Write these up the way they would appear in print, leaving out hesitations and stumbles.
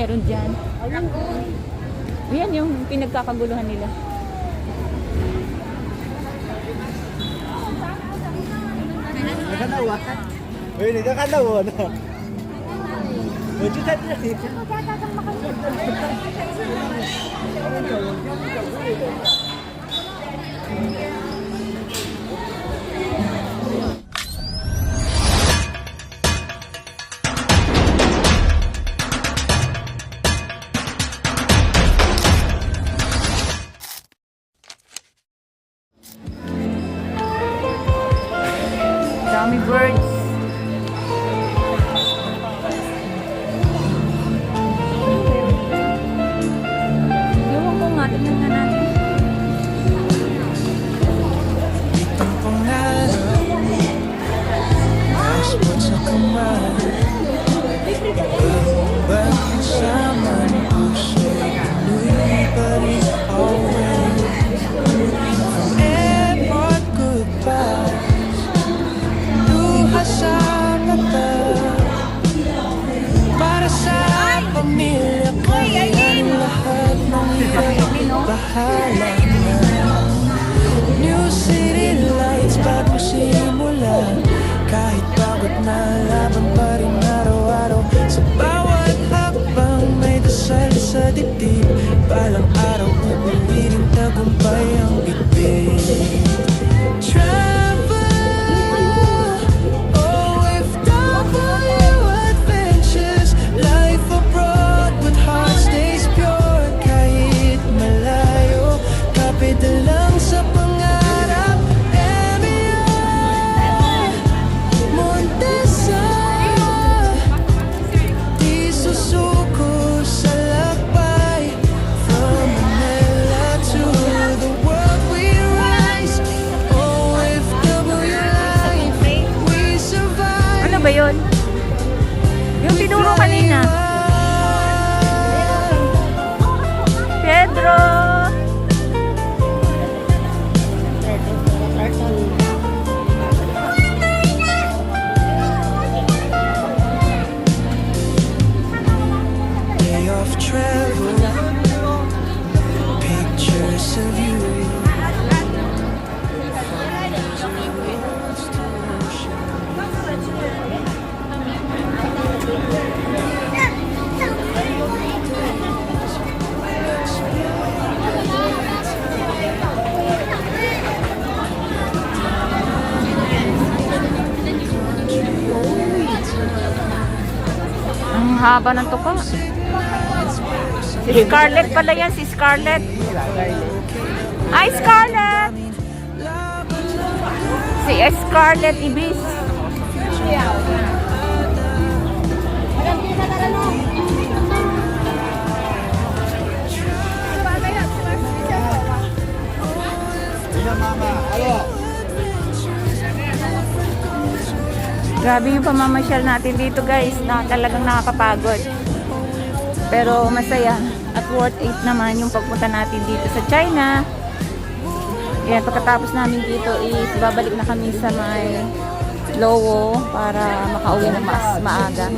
meron dyan. Yan yung pinagkakaguluhan nila. Nakanawa. Uy, nakanawa na. Uy, dito na. Dami birds. Ewan ko nga, tignan nga natin. Itong pangarap, passport sa kamay, bansa man puso'y tuloy pa rin always. From airport goodbyes, luha sa mata, para sa pamilya kaya lahat ng bahala na. New city lights, bago simula, kahit pagod na laban pa rin araw-araw. Sa bawat hakbang may dasal sa dibdib, balang araw uuwi rin tagumpay ang bibig. Lang sa pangarap, Montesa, di susuko sa lakbay. From Manila to the world we rise. OFW life, we survive. Ano ba yun? Yung tinuro kanina. Pedro! Day of travel, pictures of you. Ang haba ng tuka. Si Scarlett pala yan, si Scarlett. Hi, Scarlett! Si Scarlett Ibis. Grabe yung pamamasyal natin dito, guys, na talagang nakakapagod. Pero masaya at worth it naman yung pagpunta natin dito sa China. Yan, pagkatapos namin dito is babalik na kami sa may Lowo para makauwi na mas maaga.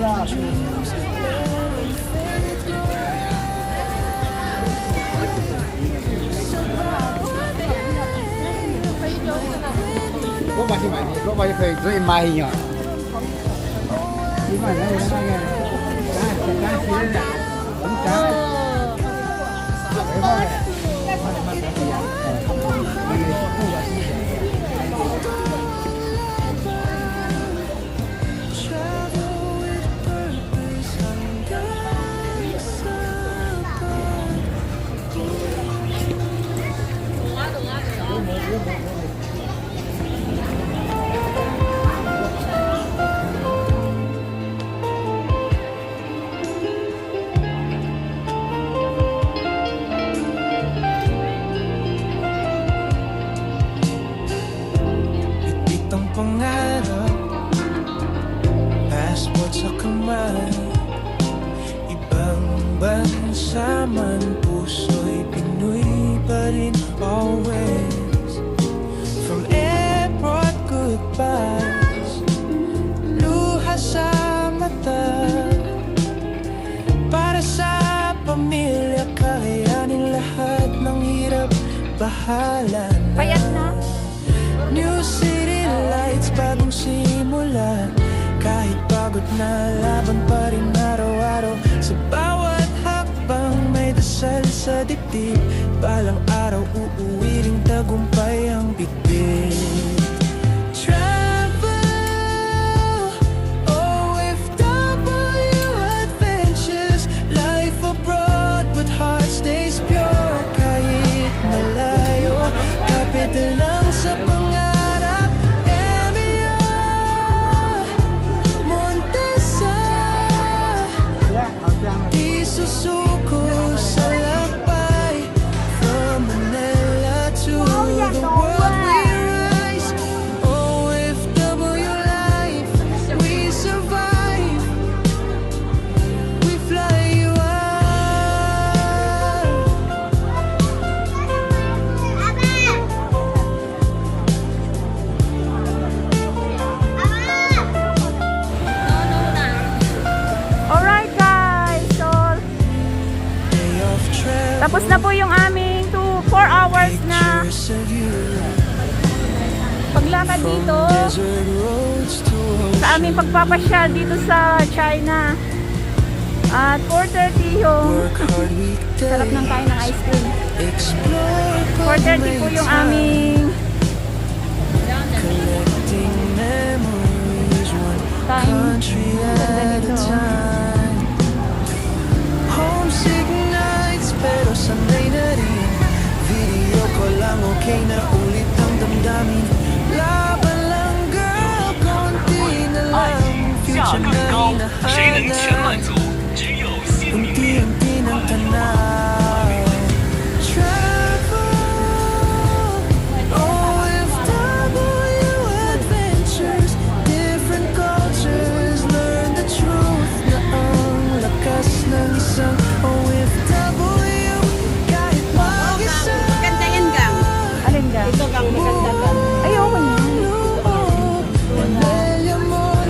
Itong pangarap, passport sa kamay, ibang bansa man puso'y Pinoy pa rin always. From airport goodbyes, luha sa mata, para sa pamilya, kayanin lahat ng hirap, bahala na. Payat na. New city lights, bagong simula. Kahit pagod na, laban pa rin araw-araw. Sa bawat hakbang may dasal sa dibdib. Balang araw uuwi ring tagumpay ang bitbit. Travel, OFW adventures. Life abroad but heart stays pure. Kahit malayo, capital lang sa pangarap. Emilia, Montesa, di susuko sa lakbay. From Manila to the world we rise. OFW life, we survive. We fly you out. Alright guys, so Day of travel, tapos na po yung aming 4 hours na pictures of you. paglakad dito Desert roads to sa aming pagpapasyal dito sa China. At 4:30 yung work hard weekday. sarap ng kain ng ice cream. Explore 4:30 po yung aming collecting memories, one time. country at a time. Homesick nights, pero sanay na rin. Video ko lang, okay na ulit ang damdamin. Laban lang girl, konti na lang. Future na hinahanap. Unti-unti ng tanaw. Travel, OFW adventures. Different cultures, learn the truth na ang lakas ng isang OFW. Kahit mag-isa. Maganda yan, Gang. Alin ka? Ito, Gang. Maganda, Gang. Ay, okay na.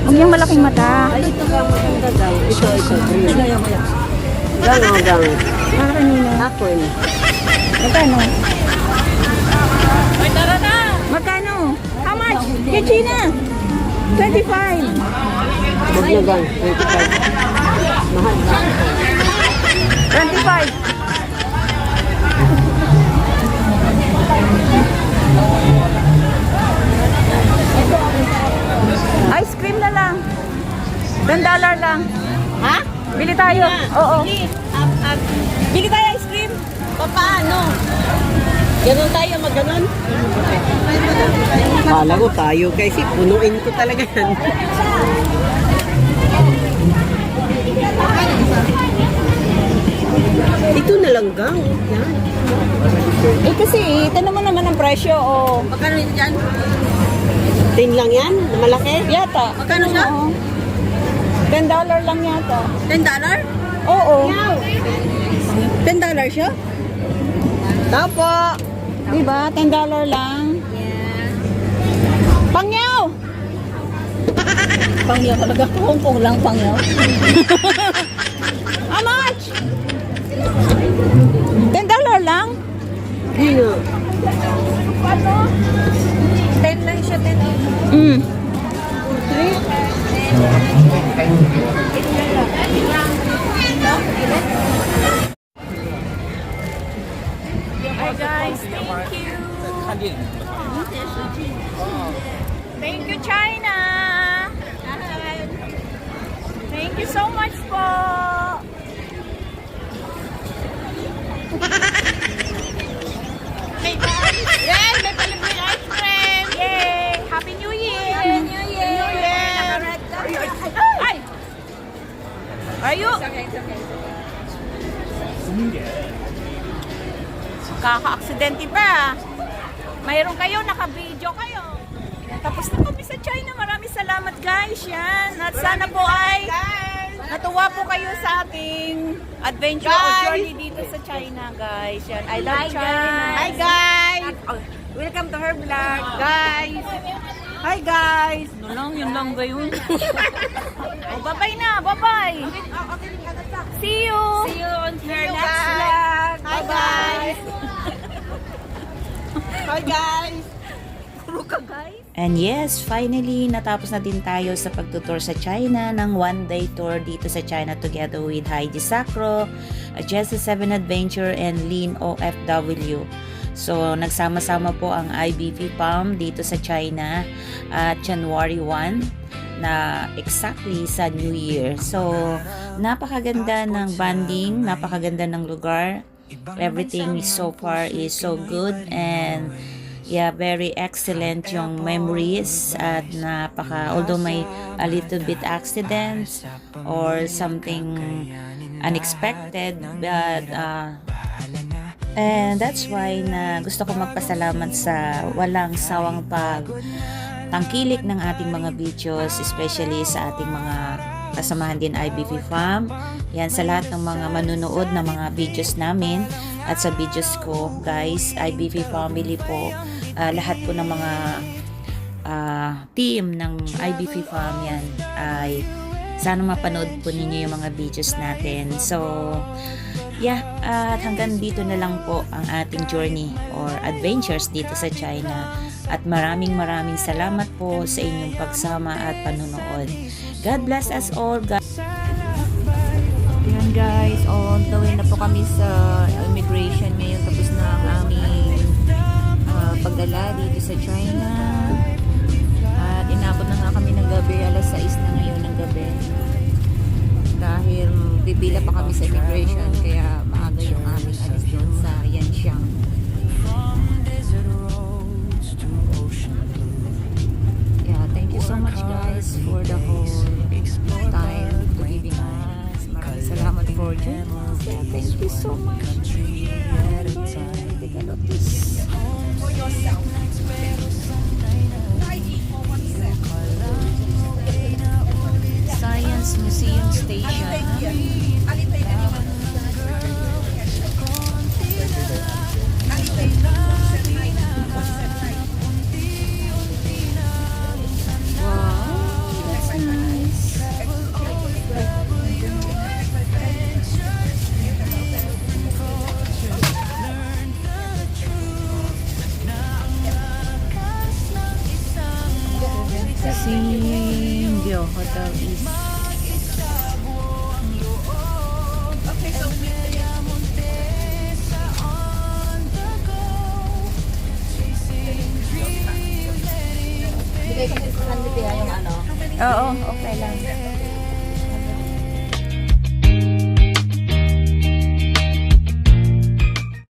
Huwag niyang malaking mata. Ay, ito, Gang. Maganda daw. Ito. Tingnan mo yan. Gang, oh, Gang. Ah, kanina. Ako yun. Magkano? Magkano? How much? Kay China? 25. Huwag na, Gang. 25. Mahal, Gang. 25. Ice cream na lang. $10 lang. Ha? Bili tayo. Oo. Bili tayo ice cream. Paano? Ganon tayo, mag-ganon? Kala ko tayo kasi punuin ko talaga yan. Ito na lang, Gang. Yan. Eh kasi, tanong mo naman ang presyo. Oh. Magkano yun dyan? 10 lang yan? Na malaki? Yata. Magkano siya? Oo. $10 lang yata. $10? Oo. $10 siya? Tapo! Diba? $10 lang. Pangyaw! Pangyaw talaga. Hongkong lang pangyaw. How much? $10 lang? Hindi nga. 10 lang siya, 10. Mm. Hi guys, thank you. Thank you, China. Thank you so much po. Yes, may palibre ice cream. Yay! Happy New Year! Happy New Year! Ay! Ayo! Kaka-aksidente pa. Mayroon kayo, naka-video kayo. Tapos na kami sa China. Maraming salamat guys. Yan. At sana po ay natuwa po kayo sa ating adventure o journey dito sa China guys. Yan. I love China. Hi guys! Welcome to her vlog guys. Hi guys! Yun lang gayon. Oh, bye-bye na, bye-bye! See you! See you on your next vlog! Hi guys! Hi guys! Puro ka guys! And yes, finally, natapos na din tayo sa pagtutour sa China ng one-day tour dito sa China together with Heidi Sacro, Jesse 7 Adventure, and Lynn OFW. So, nagsama-sama po ang IBV Palm dito sa China at January 1 na exactly sa New Year. So, napakaganda ng banding, napakaganda ng lugar. Everything so far is so good and yeah, very excellent yung memories at although may a little bit accidents or something unexpected, but and that's why na gusto ko magpasalamat sa walang sawang tangkilik ng ating mga videos, especially sa ating mga kasamahan din IBV Farm. Yan, sa lahat ng mga manunood ng mga videos namin at sa videos ko, guys, IBV family po, lahat po ng mga team ng IBV Farm yan ay sana mapanood po ninyo yung mga videos natin. So, yeah, at hanggang dito na lang po ang ating journey or adventures dito sa China. At maraming salamat po sa inyong pagsama at panunood. God bless us all, guys. Ayan guys, on the way na po kami sa immigration ngayon. Tapos na ang aming pagdala dito sa China. At inabot na nga kami ng gabi, alas 6 na ngayon ng gabi. Dahil pipila pa kami sa immigration, kaya maaga yung aming alis doon sa Yanxiang. Yeah, thank you so much guys for the whole time to giving us. Maraming salamat for joining us. Yeah, thank you so much. Take a look this. Science Museum Station. Wow, that's nice. Singyo Hotel East. Oo, okay lang.